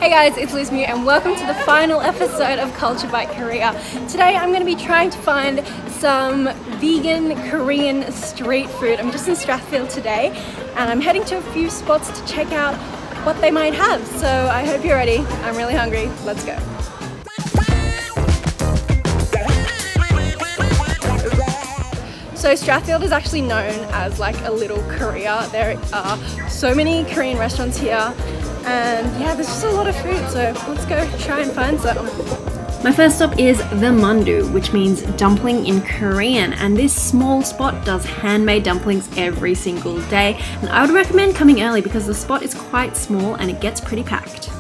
Hey guys, it's Liz Mew and welcome to the final episode of Culture Bite Korea. Today I'm going to be trying to find some vegan Korean street food. I'm just in Strathfield today and I'm heading to a few spots to check out what they might have. So I hope you're ready. I'm really hungry. Let's go. So Strathfield is actually known as like a little Korea. There are so many Korean restaurants here and yeah, there's just a lot of food, so let's go try and find some. My first stop is the Mandoo, which means dumpling in Korean, and this small spot does handmade dumplings every single day, and I would recommend coming early because the spot is quite small and it gets pretty packed.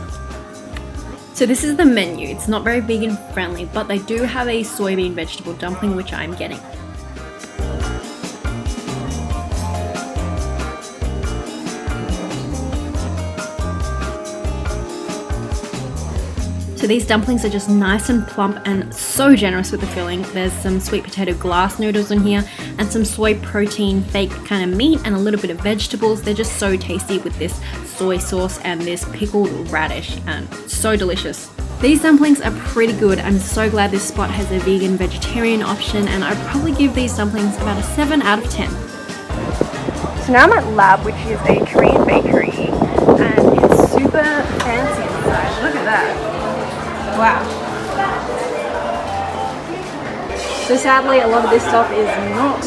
So this is the menu. It's not very vegan friendly, but they do have a soybean vegetable dumpling which I'm getting. So these dumplings are just nice and plump and so generous with the filling. There's some sweet potato glass noodles in here and some soy protein fake kind of meat and a little bit of vegetables. They're just so tasty with this soy sauce and this pickled radish, and so delicious. These dumplings are pretty good. I'm so glad this spot has a vegan vegetarian option, and I'd probably give these dumplings about a 7 out of 10. So now I'm at Lab, which is a Korean bakery, and it's super fancy inside. Look at that. Wow. So sadly a lot of this stuff is not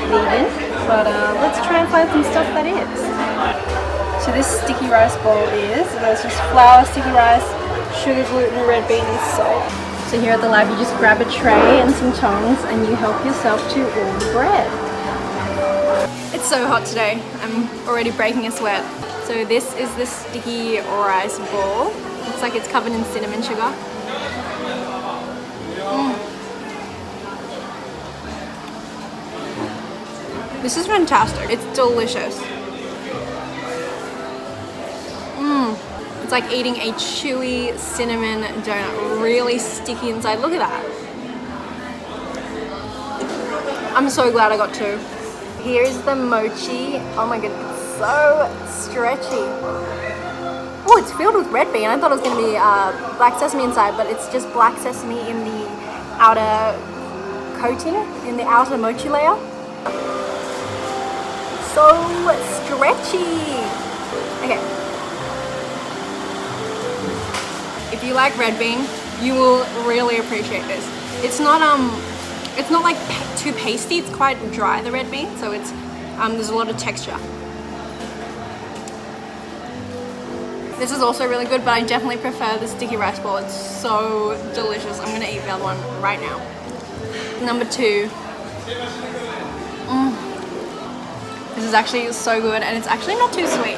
vegan, but let's try and find some stuff that is. So this sticky rice bowl is, there's just flour, sticky rice, sugar, gluten, red beans, salt. So here at the Lab you just grab a tray and some tongs and you help yourself to all the bread. It's so hot today, I'm already breaking a sweat. So this is the sticky rice ball. Looks like it's covered in cinnamon sugar. This is fantastic. It's delicious. It's like eating a chewy cinnamon donut, really sticky inside. Look at that. I'm so glad I got two. Here's the mochi. Oh my goodness, it's so stretchy. Oh, it's filled with red bean. I thought it was going to be black sesame inside, but it's just black sesame in the outer coating, in the outer mochi layer. So stretchy. Okay. If you like red bean, you will really appreciate this. It's not like too pasty. It's quite dry, the red bean, so it's there's a lot of texture. This is also really good, but I definitely prefer the sticky rice ball. It's so delicious. I'm gonna eat the other one right now. Number 2. This is actually so good, and it's actually not too sweet.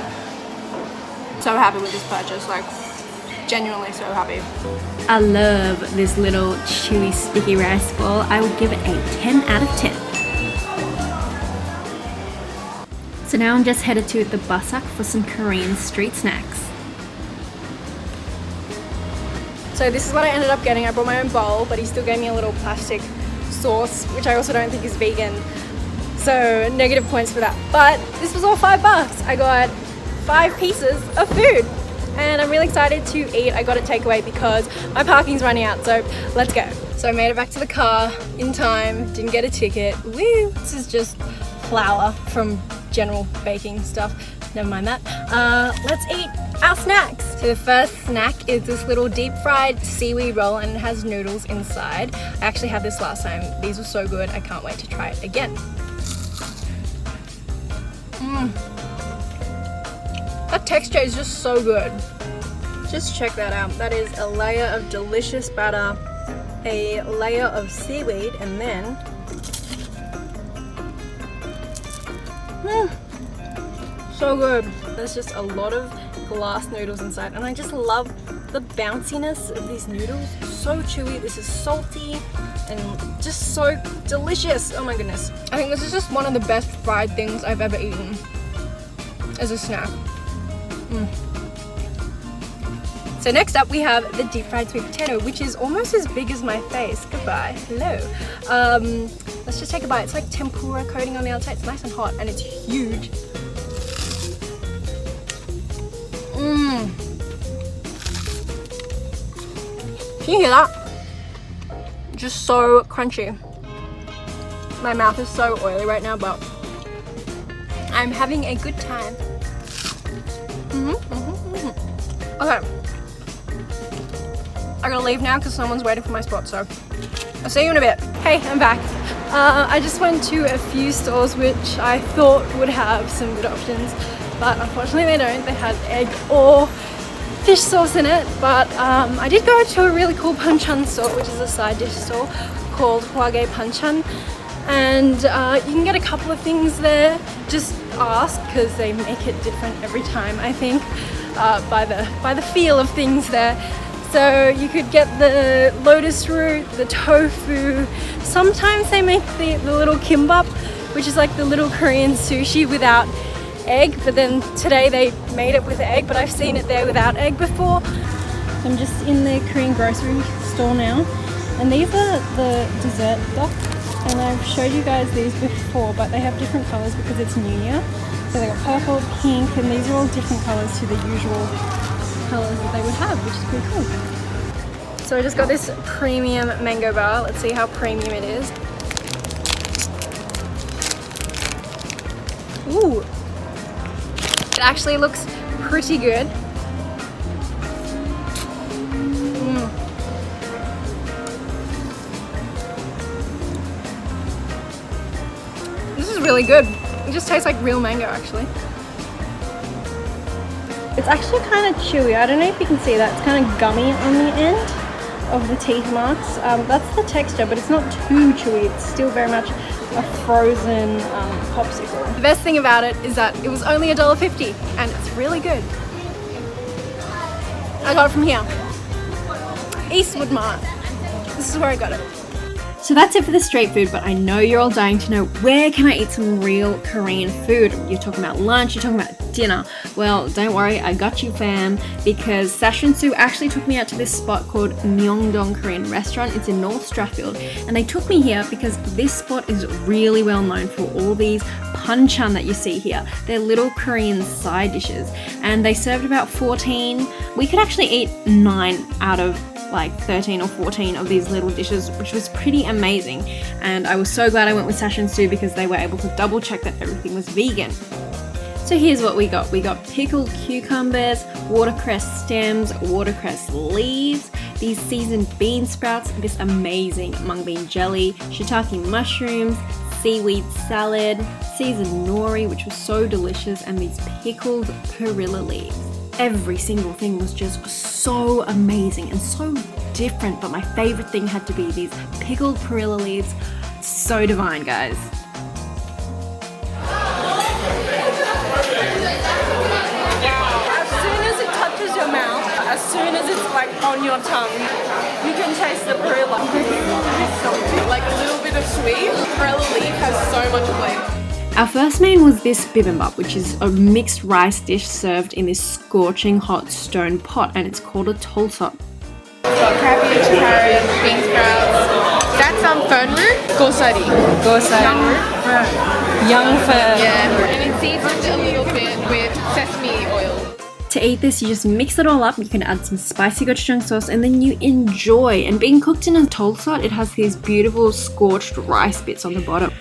So happy with this purchase, like genuinely so happy. I love this little chewy sticky rice ball. I would give it a 10 out of 10. So now I'm just headed to the Basak for some Korean street snacks. So this is what I ended up getting. I brought my own bowl, but he still gave me a little plastic sauce, which I also don't think is vegan. So negative points for that. But this was all $5. I got 5 pieces of food and I'm really excited to eat. I got a takeaway because my parking's running out, so let's go. So I made it back to the car in time, didn't get a ticket. Woo! This is just flour from general baking stuff. Never mind that. Let's eat our snacks. So the first snack is this little deep fried seaweed roll and it has noodles inside. I actually had this last time. These were so good. I can't wait to try it again. That texture is just so good. Just check that out. That is a layer of delicious batter, a layer of seaweed, and then so good. There's just a lot of glass noodles inside, and I just love the bounciness of these noodles. So chewy. This is salty and just so delicious. Oh my goodness. I think this is just one of the best fried things I've ever eaten as a snack. So next up we have the deep fried sweet potato, which is almost as big as my face. Goodbye. Hello. Let's just take a bite. It's like tempura coating on the outside. It's nice and hot and it's huge. Can you hear that? Just so crunchy. My mouth is so oily right now, but I'm having a good time. Okay. I gotta leave now because someone's waiting for my spot, so I'll see you in a bit. Hey, I'm back. I just went to a few stores which I thought would have some good options, but unfortunately they don't. They had egg or fish sauce in it, but I did go to a really cool panchan store, which is a side dish store called Hwage Panchan, and you can get a couple of things there. Just ask because they make it different every time, I think, by the feel of things there. So you could get the lotus root, the tofu. Sometimes they make the little kimbap, which is like the little Korean sushi without egg, but then today they made it with egg, but I've seen it there without egg before. I'm just in the Korean grocery store now, and these are the dessert stuff, and I've showed you guys these before, but they have different colors because it's New Year. So they got purple, pink, and these are all different colors to the usual colors that they would have, which is pretty cool. So I just got this premium mango bar. Let's see how premium it is. Ooh, it actually looks pretty good. This is really good. It just tastes like real mango, actually. It's actually kind of chewy. I don't know if you can see that. It's kind of gummy on the end of the teeth marks. That's the texture, but it's not too chewy. It's still very much a frozen popsicle. The best thing about it is that it was only $1.50 and it's really good. I got it from here. Eastwood Mart. This is where I got it. So that's it for the street food, but I know you're all dying to know, where can I eat some real Korean food? You're talking about lunch, you're talking about dinner. Well, don't worry, I got you, fam, because Sasha and Sue actually took me out to this spot called Myeongdong Korean restaurant. It's in North Strathfield, and they took me here because this spot is really well known for all these panchan that you see here. They're little Korean side dishes, and they served about 14. We could actually eat 9 out of like 13 or 14 of these little dishes, which was pretty amazing. And I was so glad I went with Sasha and Sue because they were able to double check that everything was vegan. So here's what we got. We got pickled cucumbers, watercress stems, watercress leaves, these seasoned bean sprouts, this amazing mung bean jelly, shiitake mushrooms, seaweed salad, seasoned nori, which was so delicious, and these pickled perilla leaves. Every single thing was just so amazing and so different, but my favorite thing had to be these pickled perilla leaves. So divine, guys. As soon as it touches your mouth, as soon as it's like on your tongue, you can taste the perilla. Like a little bit of sweet. Perilla leaf has so much flavor. Our first main was this bibimbap, which is a mixed rice dish served in this scorching hot stone pot, and it's called a tolsot. Cabbage, carrot, bean sprouts. That's fern root. Gosari. Young fern. Yeah, and it's seasoned a little bit with sesame oil. To eat this, you just mix it all up. You can add some spicy gochujang sauce, and then you enjoy. And being cooked in a tolsot, it has these beautiful scorched rice bits on the bottom.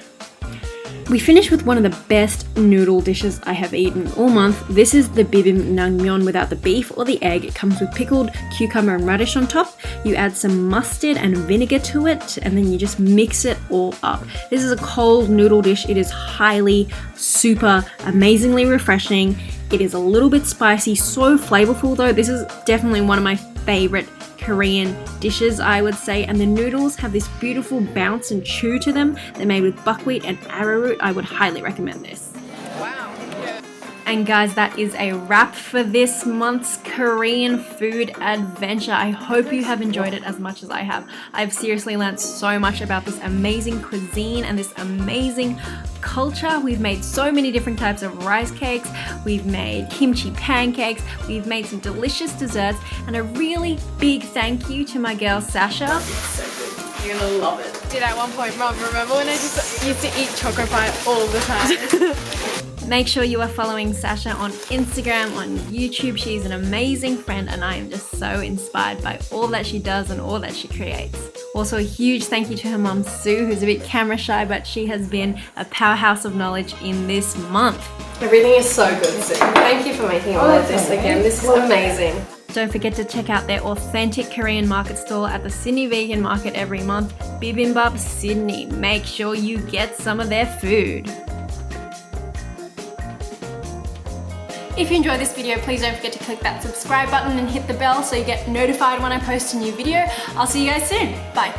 We finished with one of the best noodle dishes I have eaten all month. This is the bibimbap without the beef or the egg. It comes with pickled cucumber and radish on top. You add some mustard and vinegar to it, and then you just mix it all up. This is a cold noodle dish. It is highly, super, amazingly refreshing. It is a little bit spicy, so flavorful though. This is definitely one of my favorite Korean dishes, I would say, and the noodles have this beautiful bounce and chew to them. They're made with buckwheat and arrowroot. I would highly recommend this. Wow. Yeah. And guys, that is a wrap for this month's Korean food adventure. I hope you have enjoyed it as much as I have. I've seriously learned so much about this amazing cuisine and this amazing culture. We've made so many different types of rice cakes. We've made kimchi pancakes. We've made some delicious desserts, and a really big thank you to my girl Sasha. You're gonna love it. Did at one point, Mum, remember when I just used to eat choco pie all the time? Make sure you are following Sasha on Instagram, on YouTube. She's an amazing friend and I am just so inspired by all that she does and all that she creates. Also a huge thank you to her mum Sue, who's a bit camera shy, but she has been a powerhouse of knowledge in this month. Everything is so good, Sue. Thank you for making all of this again. This is amazing. Don't forget to check out their authentic Korean market stall at the Sydney Vegan Market every month, Bibimbap Sydney. Make sure you get some of their food. If you enjoyed this video, please don't forget to click that subscribe button and hit the bell so you get notified when I post a new video. I'll see you guys soon. Bye.